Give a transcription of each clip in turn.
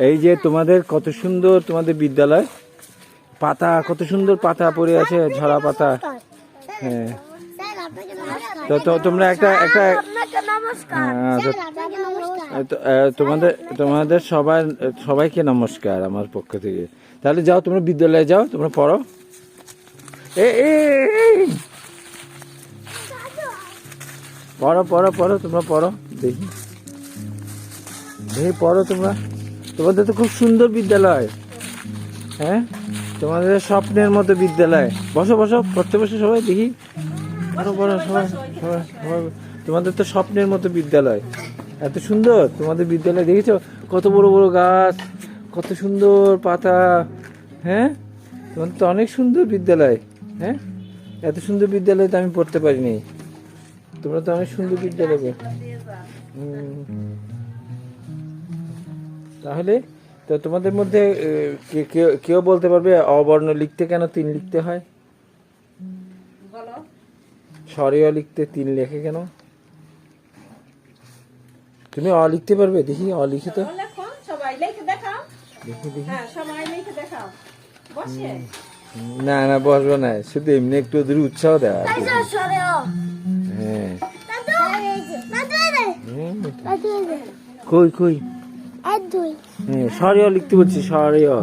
এই যে তোমাদের কত সুন্দর তোমাদের বিদ্যালয়, পাতা কত সুন্দর পাতা পড়ে আছে, ঝরা পাতা। হ্যাঁ, তো তোমরা একটা তোমাদের সবাইকে নমস্কার আমার পক্ষ থেকে। তাহলে যাও, তোমরা বিদ্যালয়ে যাও, তোমরা পড়ো। পড়ো তোমরা পড়ো, দেখি পড়ো তোমরা। তোমাদের তো খুব সুন্দর বিদ্যালয়। হ্যাঁ, তোমাদের স্বপ্নের মতো বিদ্যালয়। বসো পড়তে বসো সবাই, দেখি পড়ো সবাই। তোমাদের তো স্বপ্নের মতো বিদ্যালয়, এত সুন্দর তোমাদের বিদ্যালয়। দেখেছো কত বড় বড় গাছ, কত সুন্দর পাতা। হ্যাঁ, তোমাদের তো অনেক সুন্দর বিদ্যালয়। হ্যাঁ, এত সুন্দর বিদ্যালয় তো আমি পড়তে পারিনি। তোমরা তো অনেক সুন্দর বিদ্যালয়। তাহলে তো তোমাদের মধ্যে কেউ বলতে পারবে অবর্ণ লিখতে কেন 3 লিখতে হয়? স্বরীয় লিখতে 3 লেখে কেন? তুমি অ লিখতে পারবে? দেখি অ লিখে তো, না বসবো না, শুধু এমনি একটু ওদের উৎসাহ দেওয়া। হ্যাঁ, কই স্বরীয় লিখতে বলছি, স্বরীয়।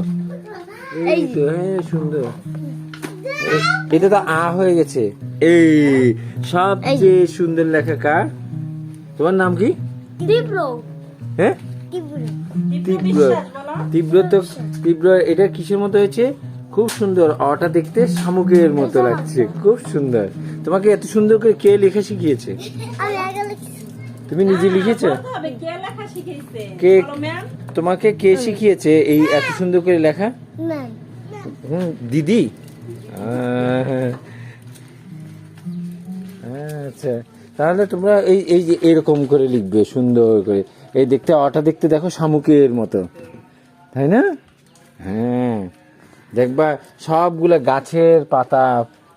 এই তো, হ্যাঁ সুন্দর। এটা তো আ হয়ে গেছে। এই সবচেয়ে সুন্দর লেখা কার? তোমার নাম কি? হ্যাঁ, তীব্র। এটা কিসের মতো হয়েছে? খুব সুন্দর। অটা দেখতে শামুকের মতো লাগছে, খুব সুন্দর। তোমাকে এত সুন্দর করে কে লেখা শিখিয়েছে? তুমি নিজে লিখেছো? তোমাকে কে শিখিয়েছে এই এত সুন্দর করে লেখা? দিদি। আচ্ছা, তাহলে তোমরা এই যে এরকম করে লিখবে সুন্দর করে। এই দেখতে, অটা দেখতে দেখো শামুকের মতো, তাই না? হ্যাঁ, দেখবা সবগুলা গাছের পাতা,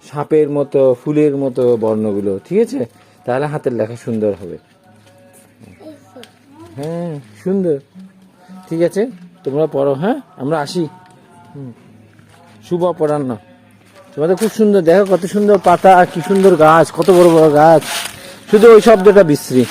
সাপের মতো, ফুলের মতো বর্ণগুলো। ঠিক আছে, তাহলে হাতের লেখা সুন্দর হবে। হ্যাঁ, সুন্দর। ঠিক আছে, তোমরা পড়ো। হ্যাঁ, আমরা আসি। শুভ অপরাহ্ন। তোমাদের খুব সুন্দর, দেখো কত সুন্দর পাতা, কি সুন্দর গাছ, কত বড় বড় গাছ। শুধু ওই শব্দটা বিশ্রী।